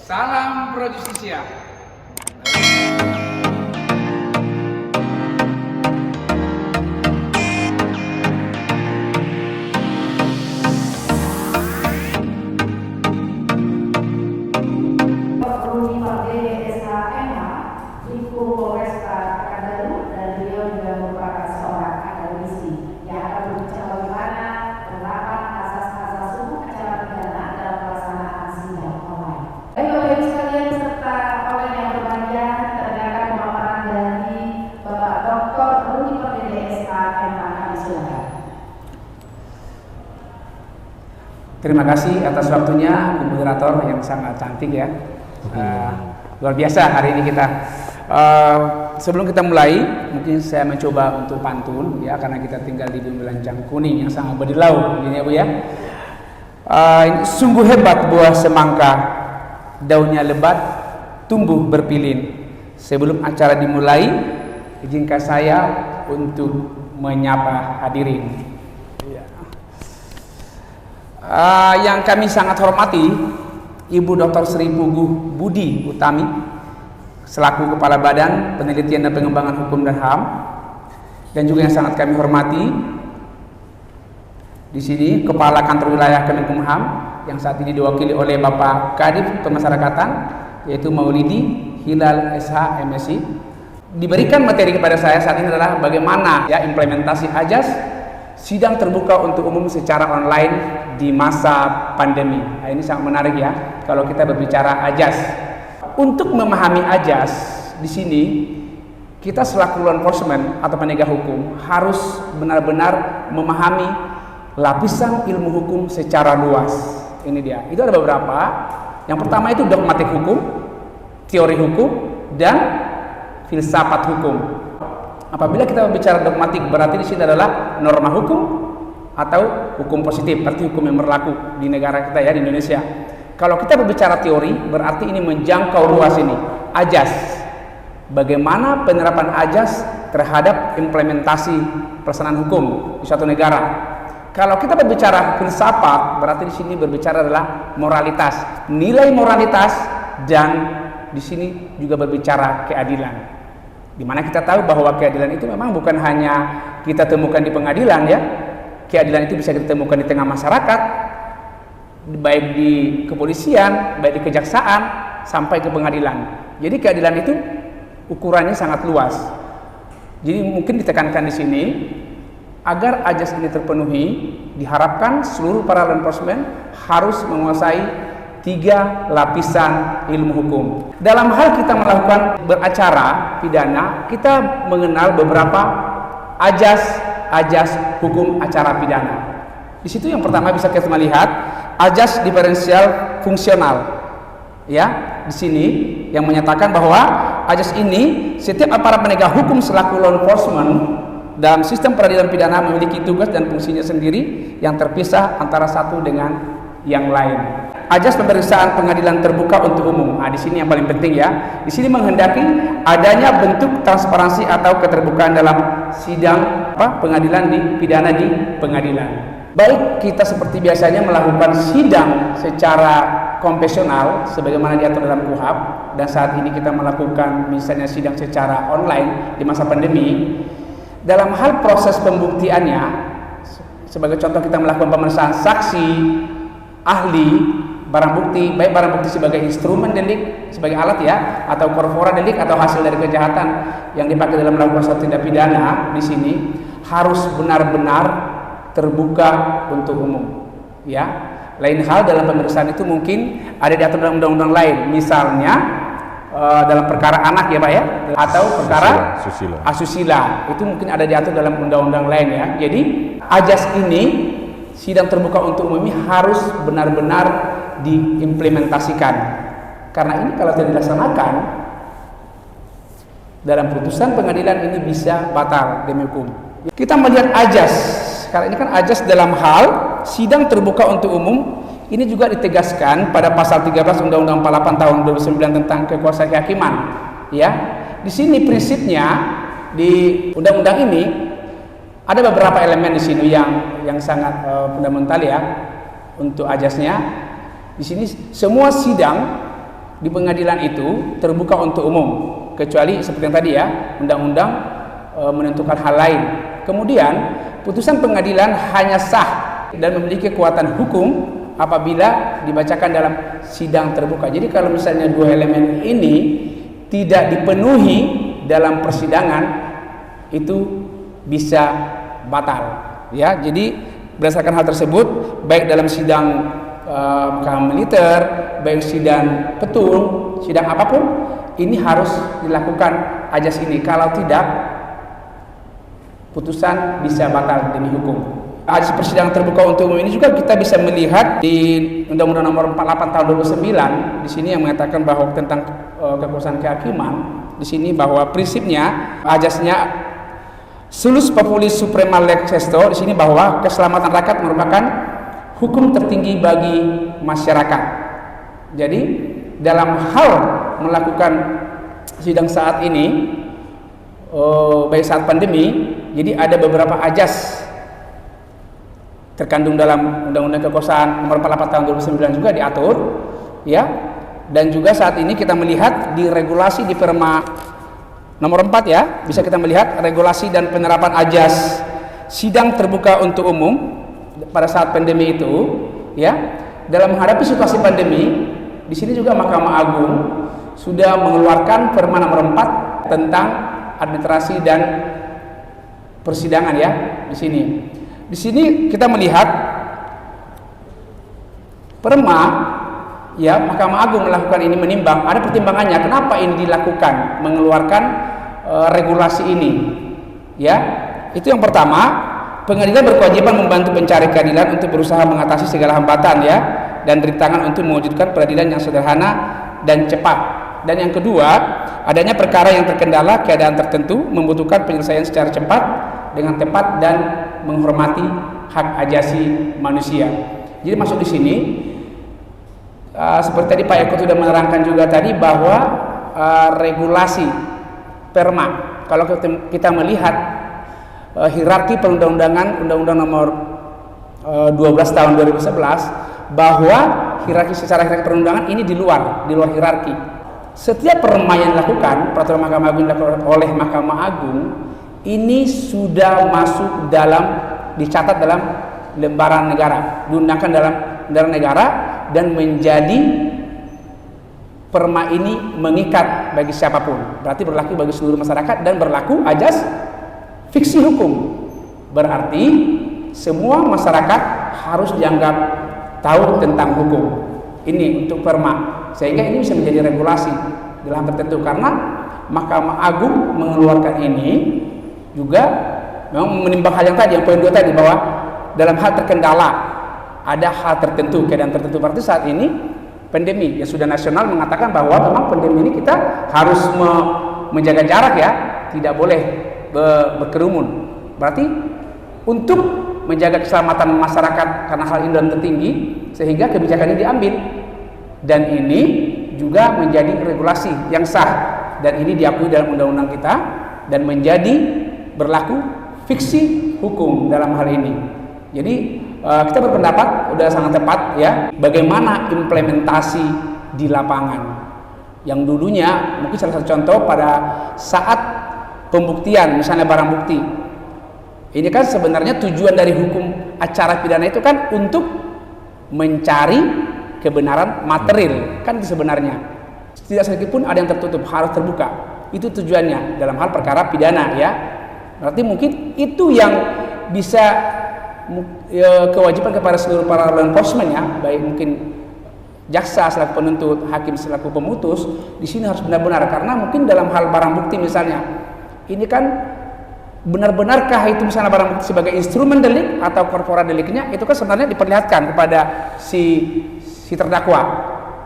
Salam Pro Justisia. Terima kasih atas waktunya, Bu Moderator yang sangat cantik ya. Luar biasa hari ini kita. Sebelum kita mulai, mungkin saya mencoba untuk pantun ya, karena kita tinggal di bumi lancang kuning yang sangat berdilau, ini ya Bu ya. Sungguh hebat buah semangka, daunnya lebat, tumbuh berpilin. Sebelum acara dimulai, izinkan saya untuk menyapa hadirin. Yang kami sangat hormati Ibu Dr. Sri Puguh Budi Utami selaku Kepala Badan Penelitian dan Pengembangan Hukum dan HAM, dan juga yang sangat kami hormati di sini Kepala Kantor Wilayah Kemenkumham yang saat ini diwakili oleh Bapak Kadif Pemasyarakatan, yaitu Maulidi Hilal SH MSI. Diberikan materi kepada saya saat ini adalah bagaimana ya implementasi AJAS sidang terbuka untuk umum secara online di masa pandemi. Nah, ini sangat menarik ya kalau kita berbicara AJAS. Untuk memahami AJAS di sini kita selaku law enforcement atau penegak hukum harus benar-benar memahami lapisan ilmu hukum secara luas. Ini dia. Itu ada beberapa. Yang pertama itu dogmatik hukum, teori hukum, dan filsafat hukum. Apabila kita berbicara dogmatik, berarti di sini adalah norma hukum atau hukum positif, arti hukum yang berlaku di negara kita ya, di Indonesia. Kalau kita berbicara teori, berarti ini menjangkau luas ini. AJAS, bagaimana penerapan AJAS terhadap implementasi pelaksanaan hukum di suatu negara. Kalau kita berbicara filsafat, berarti di sini berbicara adalah moralitas, nilai moralitas, dan di sini juga berbicara keadilan. Dimana kita tahu bahwa keadilan itu memang bukan hanya kita temukan di pengadilan ya. Keadilan itu bisa kita temukan di tengah masyarakat, baik di kepolisian, baik di kejaksaan, sampai ke pengadilan. Jadi keadilan itu ukurannya sangat luas. Jadi mungkin ditekankan di sini, agar AJAS ini terpenuhi, diharapkan seluruh para law enforcement harus menguasai 3 lapisan ilmu hukum. Dalam hal kita melakukan beracara pidana, kita mengenal beberapa AJAS hukum acara pidana. Di situ yang pertama bisa kita melihat AJAS diferensial fungsional. Ya, di sini yang menyatakan bahwa AJAS ini setiap aparat penegak hukum selaku law enforcement dalam sistem peradilan pidana memiliki tugas dan fungsinya sendiri yang terpisah antara satu dengan yang lain. AJAS pemeriksaan pengadilan terbuka untuk umum. Nah, di sini yang paling penting ya. Di sini menghendaki adanya bentuk transparansi atau keterbukaan dalam sidang pengadilan di pidana di pengadilan. Baik kita seperti biasanya melakukan sidang secara konvensional sebagaimana diatur dalam KUHP, dan saat ini kita melakukan misalnya sidang secara online di masa pandemi. Dalam hal proses pembuktiannya, sebagai contoh kita melakukan pemeriksaan saksi, ahli, barang bukti, baik barang bukti sebagai instrumen delik, sebagai alat ya, atau korpora delik atau hasil dari kejahatan yang dipakai dalam melakukan suatu tindak pidana, di sini harus benar-benar terbuka untuk umum. Ya, lain hal dalam pemeriksaan itu mungkin ada diatur dalam undang-undang lain, misalnya dalam perkara anak ya Pak ya, atau perkara asusila, itu mungkin ada diatur dalam undang-undang lain ya. Jadi AJAS ini sidang terbuka untuk umum ini harus benar-benar diimplementasikan, karena ini kalau tidak dilaksanakan dalam putusan pengadilan ini bisa batal demi hukum. Kita melihat AJAS, karena ini kan AJAS dalam hal sidang terbuka untuk umum ini juga ditegaskan pada pasal 13 Undang-Undang 48 tahun 2009 tentang kekuasaan kehakiman. Ya, di sini prinsipnya di undang-undang ini ada beberapa elemen di sini yang sangat fundamental ya untuk AJAS-nya. Di sini semua sidang di pengadilan itu terbuka untuk umum, kecuali seperti yang tadi ya, undang-undang menentukan hal lain. Kemudian putusan pengadilan hanya sah dan memiliki kekuatan hukum apabila dibacakan dalam sidang terbuka. Jadi kalau misalnya dua elemen ini tidak dipenuhi dalam persidangan, itu bisa batal ya. Jadi berdasarkan hal tersebut, baik dalam sidang mahkamah militer, baik sidang petun, sidang apapun, ini harus dilakukan ajas ini. Kalau tidak, putusan bisa batal demi hukum. Ajas persidangan terbuka untuk umum ini juga kita bisa melihat di Undang-Undang Nomor 48 Tahun 2009. Di sini yang mengatakan bahwa tentang kekuasaan kehakiman, di sini bahwa prinsipnya ajasnya Solus Populis Suprema Lex Esto, di sini bahwa keselamatan rakyat merupakan hukum tertinggi bagi masyarakat. Jadi dalam hal melakukan sidang saat ini, baik saat pandemi, jadi ada beberapa ajas terkandung dalam Undang-Undang Kekuasaan Nomor 48 Tahun 2009 juga diatur, ya. Dan juga saat ini kita melihat di regulasi di Perma Nomor 4 ya, bisa kita melihat regulasi dan penerapan ajas sidang terbuka untuk umum pada saat pandemi itu, ya. Dalam menghadapi situasi pandemi, di sini juga Mahkamah Agung sudah mengeluarkan Perma Nomor 4 tentang administrasi dan persidangan ya. Di sini kita melihat Perma ya, Mahkamah Agung melakukan ini menimbang, ada pertimbangannya kenapa ini dilakukan, mengeluarkan regulasi ini ya. Itu yang pertama, pengadilan berkewajiban membantu pencari keadilan untuk berusaha mengatasi segala hambatan ya, dan rintangan untuk mewujudkan peradilan yang sederhana dan cepat. Dan yang kedua, adanya perkara yang terkendala keadaan tertentu membutuhkan penyelesaian secara cepat dengan tepat dan menghormati hak ajasi manusia. Jadi masuk di sini seperti tadi Pak Eko sudah menerangkan juga tadi bahwa regulasi Perma, kalau kita melihat hierarki perundang-undangan Undang-Undang Nomor 12 Tahun 2011, bahwa secara hierarki perundangan ini di luar hierarki. Setiap perma yang dilakukan, peraturan Mahkamah Agung dilakukan oleh Mahkamah Agung, ini sudah masuk dicatat dalam lembaran negara, diundangkan dalam lembaran negara, dan menjadi perma ini mengikat bagi siapapun. Berarti berlaku bagi seluruh masyarakat dan berlaku ajas fiksi hukum. Berarti semua masyarakat harus dianggap tahu tentang hukum. Ini untuk perma, sehingga ini bisa menjadi regulasi dalam tertentu, karena Mahkamah Agung mengeluarkan ini juga memang menimbang hal yang tadi, yang poin 2 tadi, bahwa dalam hal terkendala ada hal tertentu, keadaan tertentu. Berarti saat ini pandemi yang sudah nasional mengatakan bahwa memang pandemi ini kita harus menjaga jarak ya, tidak boleh berkerumun. Berarti untuk menjaga keselamatan masyarakat karena hal ini dan tertinggi, sehingga kebijakan ini diambil, dan ini juga menjadi regulasi yang sah, dan ini diakui dalam undang-undang kita dan menjadi berlaku fiksi hukum dalam hal ini. Jadi kita berpendapat sudah sangat tepat ya, bagaimana implementasi di lapangan. Yang dulunya mungkin salah satu contoh pada saat pembuktian, misalnya barang bukti. Ini kan sebenarnya tujuan dari hukum acara pidana itu kan untuk mencari kebenaran material, kan itu sebenarnya. Tidak sedikit pun ada yang tertutup, harus terbuka. Itu tujuannya dalam hal perkara pidana ya. Berarti mungkin itu yang bisa kewajiban kepada seluruh para law enforcement ya, baik mungkin jaksa selaku penuntut, hakim selaku pemutus, di sini harus benar-benar, karena mungkin dalam hal barang bukti misalnya, ini kan benar-benarkah itu misalnya barang bukti sebagai instrumen delik atau korpora deliknya, itu kan sebenarnya diperlihatkan kepada si terdakwa,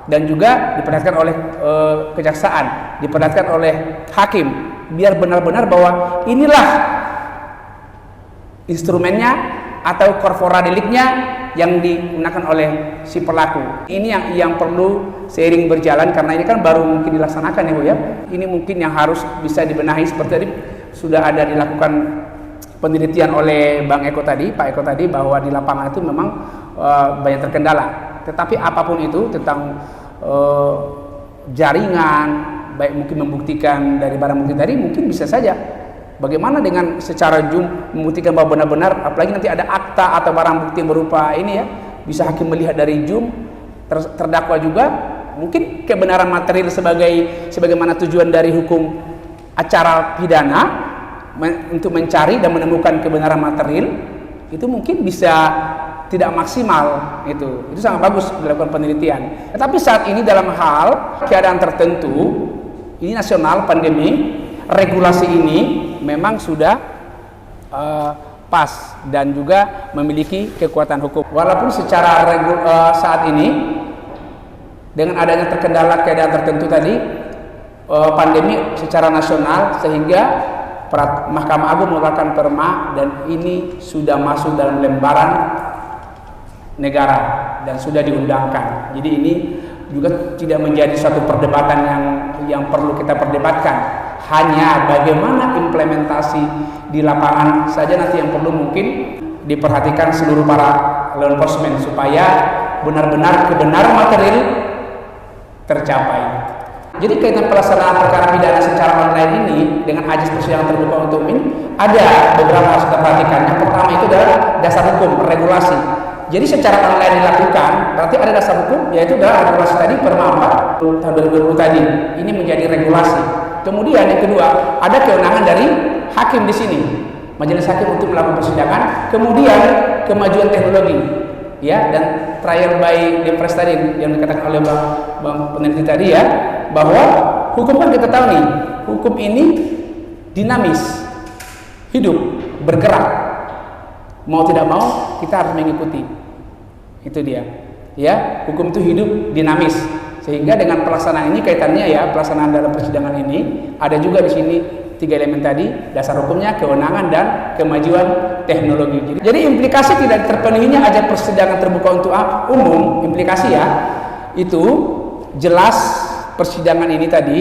dan juga diperlihatkan oleh kejaksaan, diperlihatkan oleh hakim, biar benar-benar bahwa inilah instrumennya atau korpora deliknya yang digunakan oleh si pelaku. Ini yang perlu seiring berjalan, karena ini kan baru mungkin dilaksanakan ya Bu ya. Ini mungkin yang harus bisa dibenahi, seperti tadi sudah ada dilakukan penelitian oleh Bang Eko tadi, Pak Eko tadi, bahwa di lapangan itu memang banyak terkendala. Tetapi apapun itu tentang jaringan, baik mungkin membuktikan dari barang bukti tadi, mungkin bisa saja. Bagaimana dengan secara Zoom membuktikan bahwa benar-benar, apalagi nanti ada akta atau barang bukti yang berupa ini ya, bisa hakim melihat dari Zoom, terdakwa juga, mungkin kebenaran material sebagaimana tujuan dari hukum acara pidana untuk mencari dan menemukan kebenaran material, itu mungkin bisa tidak maksimal. Itu sangat bagus dilakukan penelitian. Tetapi saat ini dalam hal keadaan tertentu, ini nasional pandemi, regulasi ini memang sudah pas dan juga memiliki kekuatan hukum. Walaupun secara saat ini dengan adanya terkendala keadaan tertentu tadi, pandemi secara nasional, sehingga Mahkamah Agung mengeluarkan perma dan ini sudah masuk dalam lembaran negara dan sudah diundangkan. Jadi ini juga tidak menjadi suatu perdebatan yang perlu kita perdebatkan. Hanya bagaimana implementasi di lapangan saja nanti yang perlu mungkin diperhatikan seluruh para law enforcement supaya benar-benar kebenaran material tercapai. Jadi kaitan pelaksanaan perkara pidana secara online ini dengan ajas persidangan terbuka untuk umum ada beberapa harus kita perhatikan. Yang pertama itu adalah dasar hukum, regulasi. Jadi secara online dilakukan, berarti ada dasar hukum, yaitu adalah regulasi tadi Perma 4 tahun 2020 tadi. Ini menjadi regulasi. Kemudian yang kedua, ada kewenangan dari hakim di sini, majelis hakim untuk melakukan persidangan. Kemudian kemajuan teknologi, ya, dan trial by depress tadi yang dikatakan oleh bang peneliti tadi ya, bahwa hukum kan kita tahu nih, hukum ini dinamis, hidup, bergerak. Mau tidak mau kita harus mengikuti. Itu dia. Ya, hukum itu hidup, dinamis. Sehingga dengan pelaksanaan ini kaitannya ya, pelaksanaan dalam persidangan ini ada juga di sini 3 elemen tadi, dasar hukumnya, kewenangan dan kemajuan teknologi. Jadi implikasi tidak terpenuhinya ajas persidangan terbuka untuk umum, implikasi ya, itu jelas persidangan ini tadi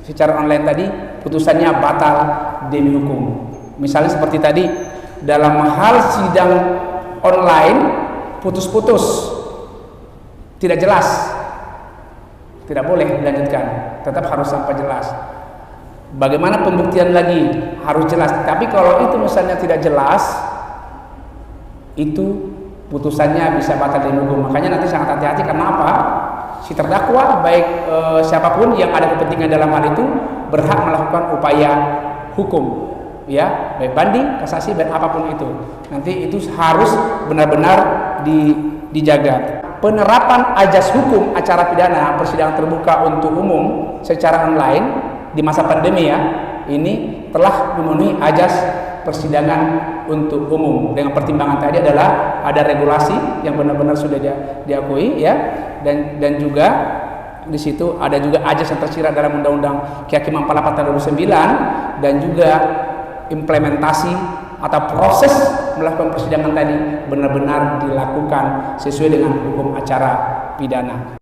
secara online tadi putusannya batal demi hukum. Misalnya seperti tadi dalam hal sidang online putus-putus, tidak jelas, tidak boleh dilanjutkan, tetap harus sampai jelas. Bagaimana pembuktian lagi harus jelas. Tapi kalau itu misalnya tidak jelas, itu putusannya bisa batal demi hukum. Makanya nanti sangat hati-hati. Karena apa? Si terdakwa baik siapapun yang ada kepentingan dalam hal itu berhak melakukan upaya hukum, ya, baik banding, kasasi dan apapun itu. Nanti itu harus benar-benar dijaga. Penerapan ajas hukum acara pidana persidangan terbuka untuk umum secara online di masa pandemi ya, ini telah memenuhi ajas persidangan untuk umum. Dengan pertimbangan tadi adalah ada regulasi yang benar-benar sudah diakui ya, dan juga di situ ada juga ajas yang tersirat dalam Undang-Undang Kehakiman 48 tahun 2009 dan juga implementasi atau proses melakukan persidangan tadi benar-benar dilakukan sesuai dengan hukum acara pidana.